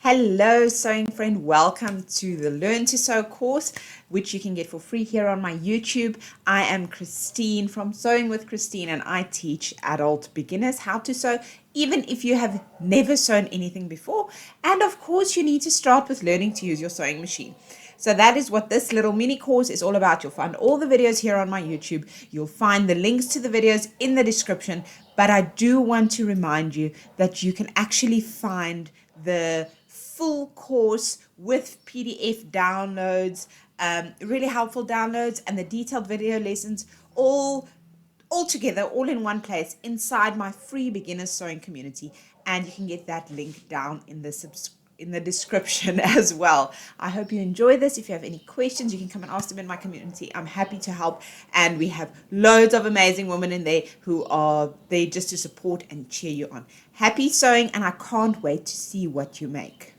Hello, sewing friend. Welcome to the Learn to Sew course, which you can get for free here on my YouTube. I am Christine from Sewing with Christine, and I teach adult beginners how to sew, even if you have never sewn anything before. And of course, you need to start with learning to use your sewing machine. So that is what this little mini course is all about. You'll find all the videos here on my YouTube. You'll find the links to the videos in the description. But I do want to remind you that you can actually find the full course with PDF downloads, really helpful downloads, and the detailed video lessons all together, all in one place inside my free beginner sewing community. And you can get that link down in the description as well. I hope you enjoy this. If you have any questions, you can come and ask them in my community. I'm happy to help, and we have loads of amazing women in there who are there just to support and cheer you on. Happy sewing, and I can't wait to see what you make.